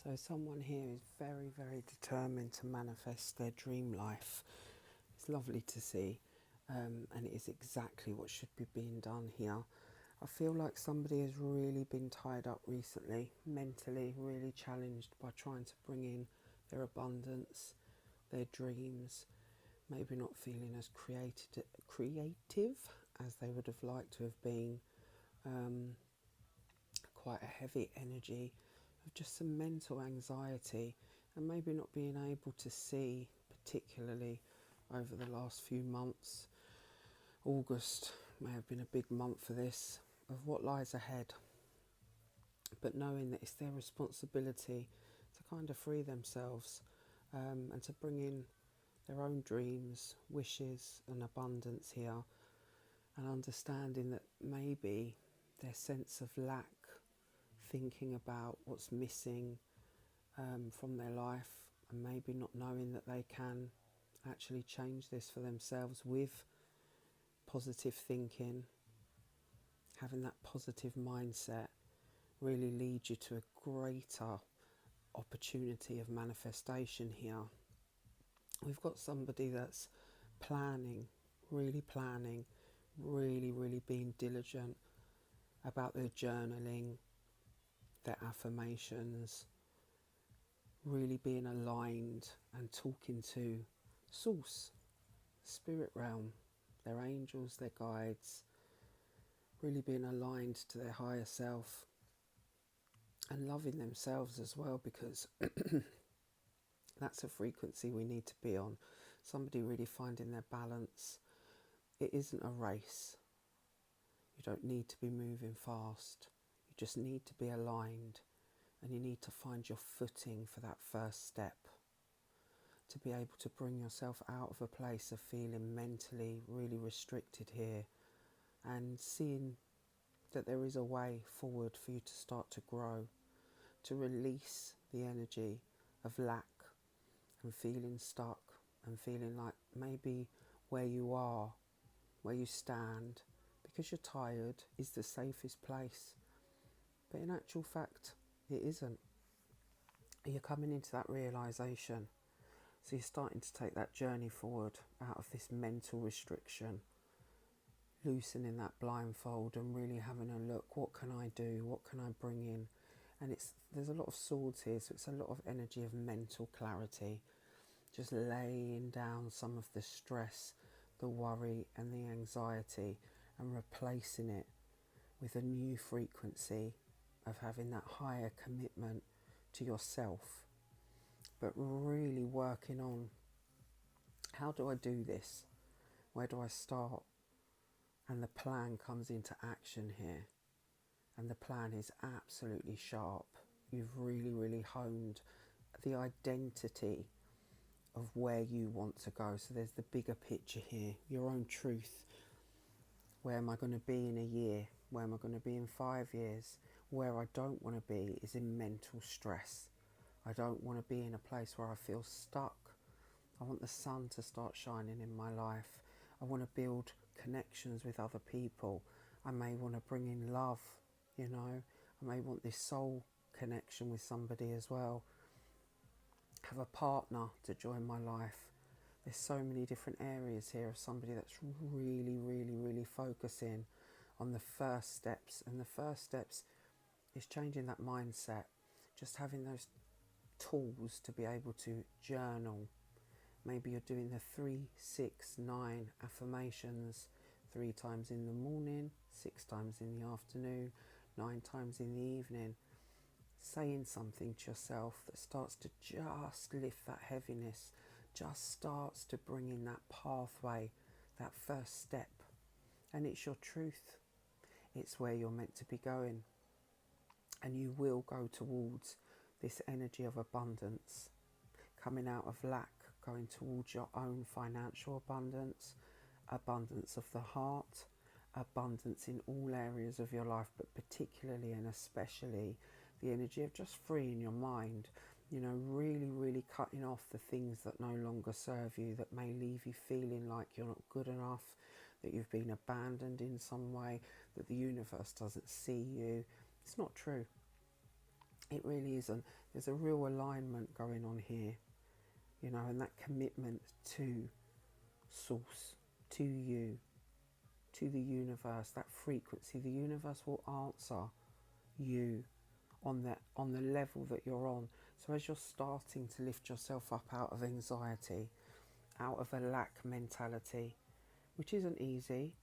So someone here is very, very determined to manifest their dream life. It's lovely to see, and it is exactly what should be being done here. I feel like somebody has really been tied up recently, mentally really challenged by trying to bring in their abundance, their dreams, maybe not feeling as creative as they would have liked to have been. Um, Quite a heavy energy of just some mental anxiety, and maybe not being able to see, particularly over the last few months. August may have been a big month for this, of what lies ahead, but knowing that it's their responsibility to kind of free themselves, and to bring in their own dreams, wishes and abundance here, and understanding that maybe their sense of lack, thinking about what's missing from their life, and maybe not knowing that they can actually change this for themselves with positive thinking, having that positive mindset really leads you to a greater opportunity of manifestation here. We've got somebody that's planning, really being diligent about their journaling, their affirmations, really being aligned and talking to source, spirit realm, their angels, their guides, really being aligned to their higher self and loving themselves as well, because that's a frequency we need to be on. Somebody really finding their balance. It isn't a race. You don't need to be moving fast. You just need to be aligned, and you need to find your footing for that first step, to be able to bring yourself out of a place of feeling mentally really restricted here, and seeing that there is a way forward for you to start to grow, to release the energy of lack and feeling stuck and feeling like maybe where you are, where you stand, because you're tired, is the safest place. But in actual fact, it isn't. You're coming into that realisation. So you're starting to take that journey forward out of this mental restriction, loosening that blindfold and really having a look. What can I do? What can I bring in? And there's a lot of swords here, so it's a lot of energy of mental clarity, just laying down some of the stress, the worry and the anxiety, and replacing it with a new frequency of having that higher commitment to yourself, but really working on, how do I do this? Where do I start? And the plan comes into action here. And the plan is absolutely sharp. You've really honed the identity of where you want to go. So there's the bigger picture here, your own truth. Where am I going to be in a year? Where am I going to be in 5 years? Where I don't want to be is in mental stress. I don't want to be in a place where I feel stuck. I want the sun to start shining in my life. I want to build connections with other people. I may want to bring in love, you know. I may want this soul connection with somebody as well. Have a partner to join my life. There's so many different areas here of somebody that's really focusing on the first steps. And the first steps is changing that mindset. Just having those tools to be able to journal. Maybe you're doing the 3, 6, 9 affirmations 3 times in the morning, 6 times in the afternoon, 9 times in the evening. Saying something to yourself that starts to just lift that heaviness, just starts to bring in that pathway, that first step. And it's your truth. It's where you're meant to be going. And you will go towards this energy of abundance, coming out of lack, going towards your own financial abundance, abundance of the heart, abundance in all areas of your life, but particularly and especially the energy of just freeing your mind, you know, really cutting off the things that no longer serve you, that may leave you feeling like you're not good enough, that you've been abandoned in some way, that the universe doesn't see you. It's not true. It really isn't. There's a real alignment going on here, you know, and that commitment to source, to you, to the universe, that frequency. The universe will answer you on the level that you're on. So as you're starting to lift yourself up out of anxiety, out of a lack mentality, which isn't easy,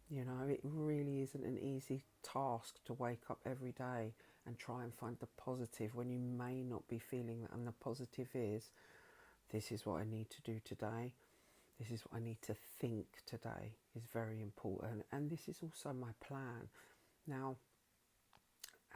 you know, it really isn't an easy task to wake up every day and try and find the positive when you may not be feeling that. And the positive is, this is what I need to do today. This is what I need to think today is very important. And this is also my plan. Now,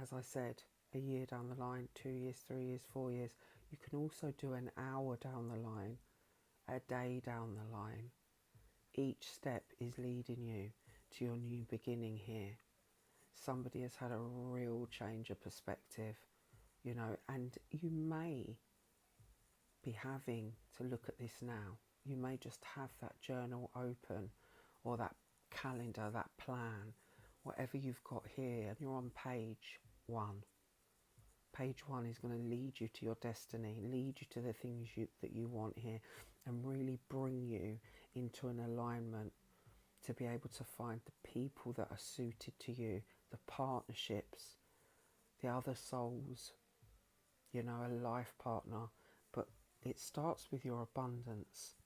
as I said, a year down the line, 2 years, 3 years, 4 years, you can also do an hour down the line, a day down the line. Each step is leading you to your new beginning here. Somebody has had a real change of perspective, you know, and you may be having to look at this now. You may just have that journal open, or that calendar, that plan, whatever you've got here, and you're on page 1. Page 1 is going to lead you to your destiny, lead you to the things that you want here, and really bring you into an alignment to be able to find the people that are suited to you, the partnerships, the other souls, you know, a life partner. But it starts with your abundance.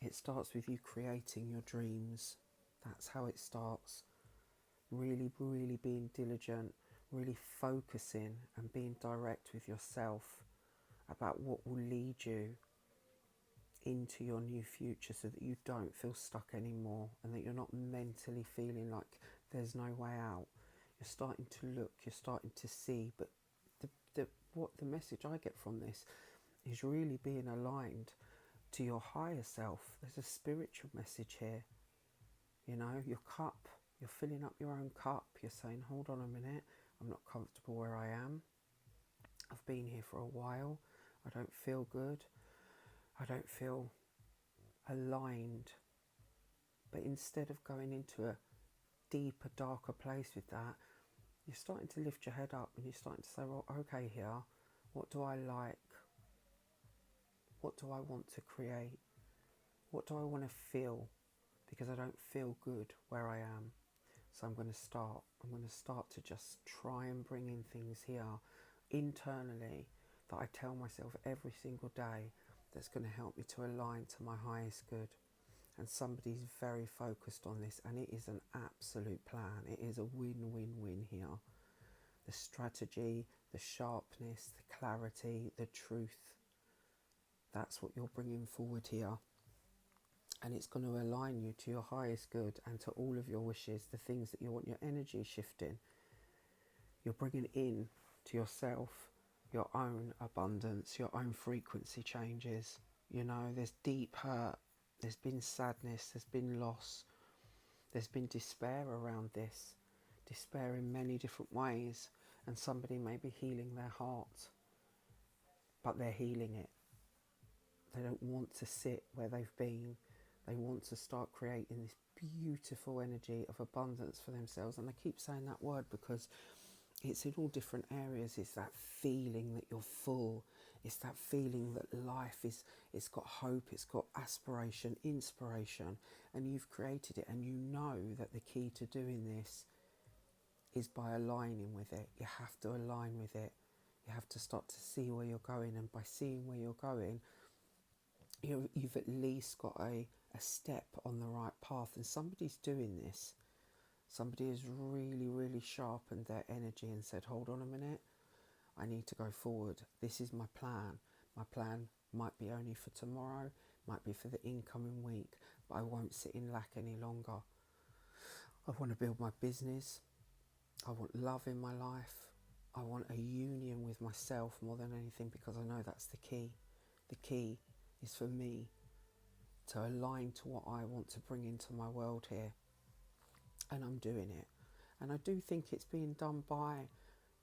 It starts with you creating your dreams. That's how it starts. Really, really being diligent, really focusing and being direct with yourself about what will lead you into your new future, so that you don't feel stuck anymore and that you're not mentally feeling like there's no way out. You're starting to look, you're starting to see. But what the message I get from this is really being aligned to your higher self. There's a spiritual message here. You know, your cup, you're filling up your own cup. You're saying, hold on a minute, I'm not comfortable where I am. I've been here for a while. I don't feel good. I don't feel aligned. But instead of going into a deeper, darker place with that, you're starting to lift your head up and you're starting to say, well, okay, here, what do I like? What do I want to create? What do I want to feel? Because I don't feel good where I am. So I'm going to start to just try and bring in things here internally that I tell myself every single day that's going to help me to align to my highest good. And somebody's very focused on this, and it is an absolute plan. It is a win-win-win here. The strategy, the sharpness, the clarity, the truth, that's what you're bringing forward here. And it's going to align you to your highest good and to all of your wishes, the things that you want your energy shifting. You're bringing in to yourself your own abundance, your own frequency changes. You know, there's deep hurt, there's been sadness, there's been loss, there's been despair around this. Despair in many different ways, and somebody may be healing their heart, but they're healing it. They don't want to sit where they've been. They want to start creating this beautiful energy of abundance for themselves. And I keep saying that word because it's in all different areas. It's that feeling that you're full. It's that feeling that life it's got hope, it's got aspiration, inspiration, and you've created it. And you know that the key to doing this is by aligning with it. You have to align with it. You have to start to see where you're going, and by seeing where you're going, you've at least got a step on the right path. And somebody's doing this. Somebody has really, really sharpened their energy and said, hold on a minute, I need to go forward. This is my plan. My plan might be only for tomorrow, might be for the incoming week, but I won't sit in lack any longer. I want to build my business. I want love in my life. I want a union with myself more than anything, because I know that's the key. The key is for me to align to what I want to bring into my world here. And I'm doing it. And I do think it's being done by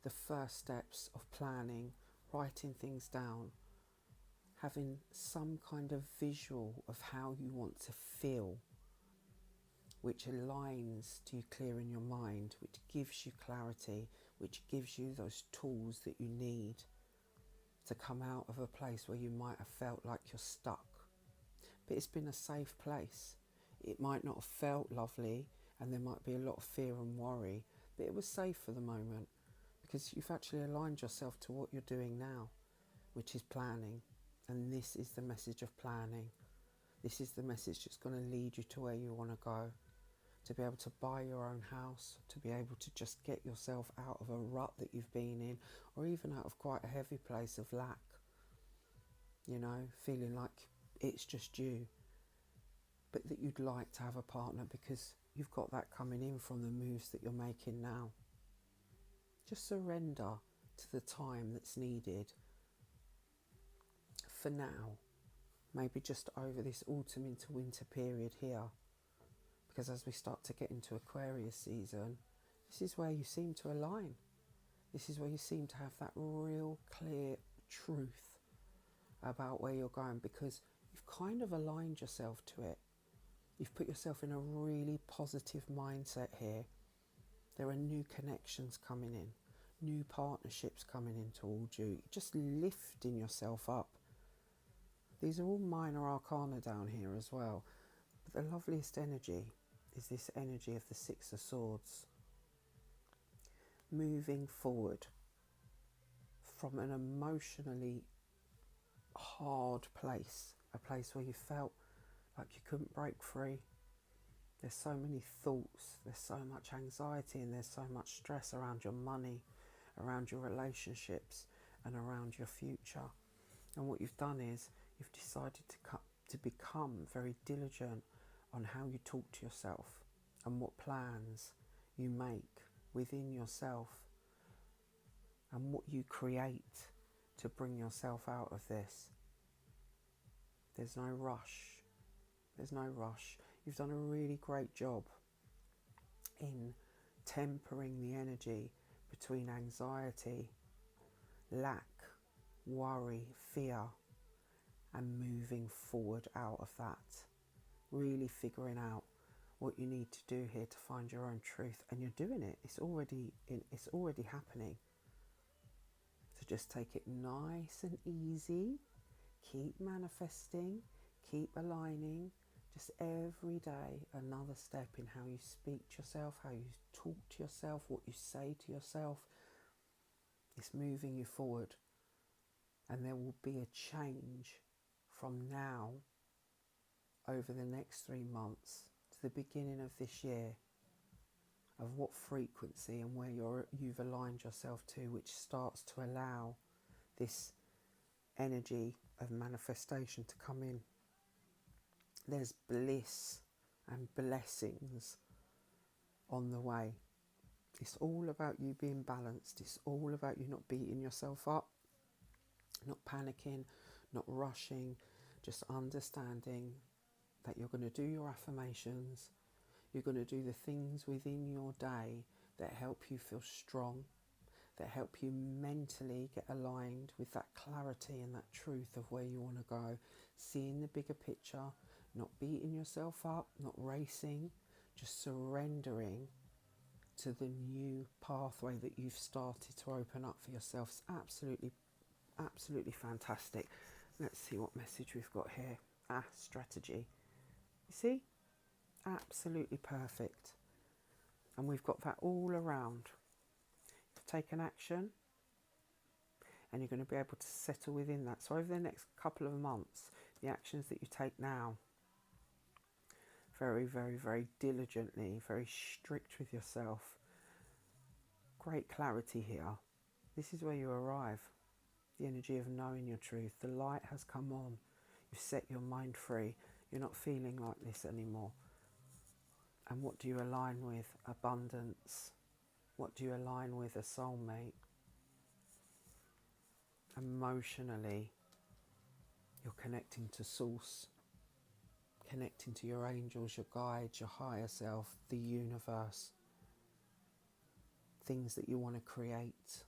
the first steps of planning, writing things down, having some kind of visual of how you want to feel, which aligns to you clearing your mind, which gives you clarity, which gives you those tools that you need to come out of a place where you might have felt like you're stuck. But it's been a safe place. It might not have felt lovely, and there might be a lot of fear and worry, but it was safe for the moment because you've actually aligned yourself to what you're doing now, which is planning. And this is the message of planning. This is the message that's going to lead you to where you want to go, to be able to buy your own house, to be able to just get yourself out of a rut that you've been in, or even out of quite a heavy place of lack, you know, feeling like it's just you, but that you'd like to have a partner because you've got that coming in from the moves that you're making now. Just surrender to the time that's needed for now, maybe just over this autumn into winter period here, because as we start to get into Aquarius season, this is where you seem to align. This is where you seem to have that real clear truth about where you're going, because you've kind of aligned yourself to it. You've put yourself in a really positive mindset here. There are new connections coming in, new partnerships coming in towards you, just lifting yourself up. These are all minor arcana down here as well. But the loveliest energy is this energy of the Six of Swords. Moving forward from an emotionally hard place, a place where you felt like you couldn't break free. There's so many thoughts, there's so much anxiety, and there's so much stress around your money, around your relationships, and around your future. And what you've done is you've decided to become very diligent on how you talk to yourself and what plans you make within yourself and what you create to bring yourself out of this. There's no rush. There's no rush. You've done a really great job in tempering the energy between anxiety, lack, worry, fear, and moving forward out of that. Really figuring out what you need to do here to find your own truth, and you're doing it. It's already happening. So just take it nice and easy. Keep manifesting, keep aligning. Just every day another step in how you speak to yourself, how you talk to yourself, what you say to yourself. It's moving you forward, and there will be a change from now over the next 3 months to the beginning of this year of what frequency and where you've aligned yourself to, which starts to allow this energy of manifestation to come in. There's bliss and blessings on the way. It's all about you being balanced. It's all about you not beating yourself up, not panicking, not rushing, just understanding that you're going to do your affirmations. You're going to do the things within your day that help you feel strong, that help you mentally get aligned with that clarity and that truth of where you want to go, seeing the bigger picture, not beating yourself up, not racing, just surrendering to the new pathway that you've started to open up for yourself. It's absolutely fantastic. Let's see what message we've got here. Strategy. You see? Absolutely perfect. And we've got that all around. You've taken action, and you're going to be able to settle within that. So over the next couple of months, the actions that you take now, very, very, very diligently, very strict with yourself. Great clarity here. This is where you arrive. The energy of knowing your truth. The light has come on. You've set your mind free. You're not feeling like this anymore. And what do you align with? Abundance. What do you align with? A soulmate. Emotionally, you're connecting to source. Connecting to your angels, your guides, your higher self, the universe. Things that you want to create.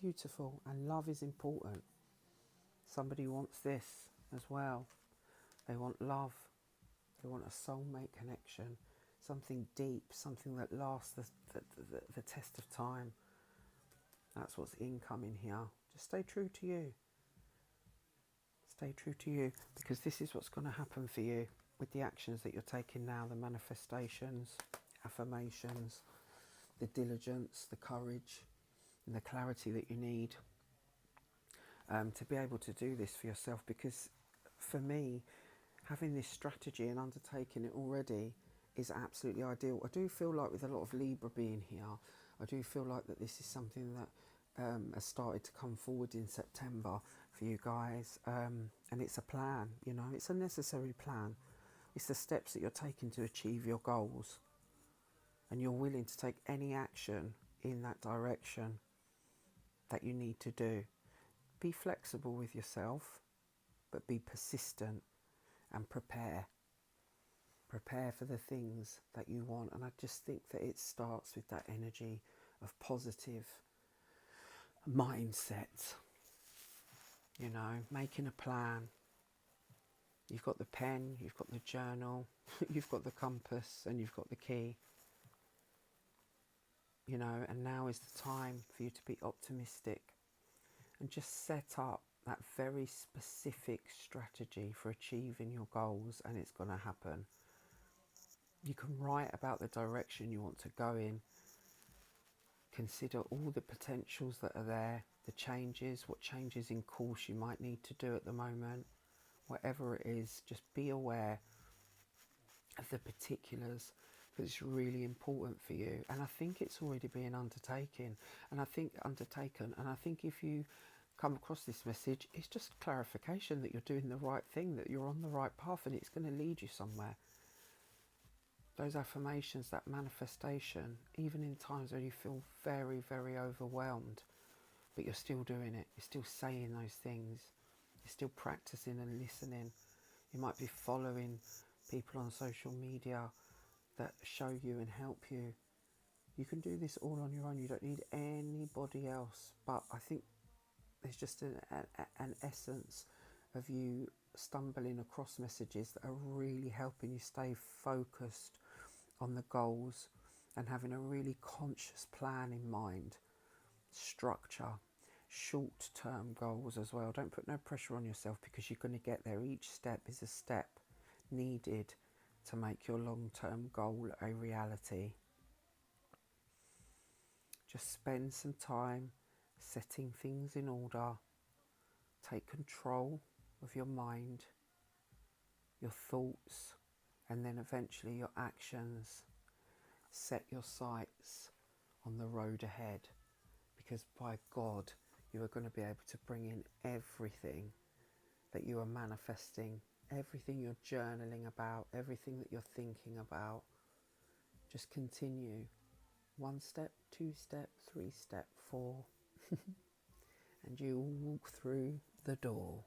Beautiful. And love is important. Somebody wants this as well. They want love. They want a soulmate connection. something deep, something that lasts the test of time. That's what's incoming here. Just stay true to you. Stay true to you, because this is what's going to happen for you with the actions that you're taking now, the manifestations, affirmations, the diligence, the courage, and the clarity that you need to be able to do this for yourself. Because for me, having this strategy and undertaking it already is absolutely ideal. I do feel like with a lot of Libra being here, I do feel like that this is something that has started to come forward in September for you guys, and it's a plan, you know, it's a necessary plan. It's the steps that you're taking to achieve your goals, and you're willing to take any action in that direction that you need to do. Be flexible with yourself, but be persistent and prepare for the things that you want. And I just think that it starts with that energy of positive mindset, you know, making a plan. You've got the pen, you've got the journal, you've got the compass, and you've got the key, you know, and now is the time for you to be optimistic and just set up that very specific strategy for achieving your goals, and it's going to happen. You can write about the direction you want to go in. Consider all the potentials that are there, the changes, what changes in course you might need to do at the moment. Whatever it is, just be aware of the particulars, because it's really important for you. And I think it's already being undertaken. And I think if you come across this message, it's just clarification that you're doing the right thing, that you're on the right path, and it's going to lead you somewhere. Those affirmations, that manifestation, even in times where you feel very, very overwhelmed, but you're still doing it, you're still saying those things, you're still practicing and listening. You might be following people on social media that show you and help you. You can do this all on your own. You don't need anybody else. But I think there's just an essence of you stumbling across messages that are really helping you stay focused on the goals and having a really conscious plan in mind. Structure, short-term goals as well. Don't put no pressure on yourself, because you're going to get there. Each step is a step needed to make your long-term goal a reality. Just spend some time setting things in order. Take control of your mind, your thoughts, and then eventually your actions. Set your sights on the road ahead, because by God, you are going to be able to bring in everything that you are manifesting, everything you're journaling about, everything that you're thinking about. Just continue. 1 step, 2 step, 3 step, 4, and you will walk through the door.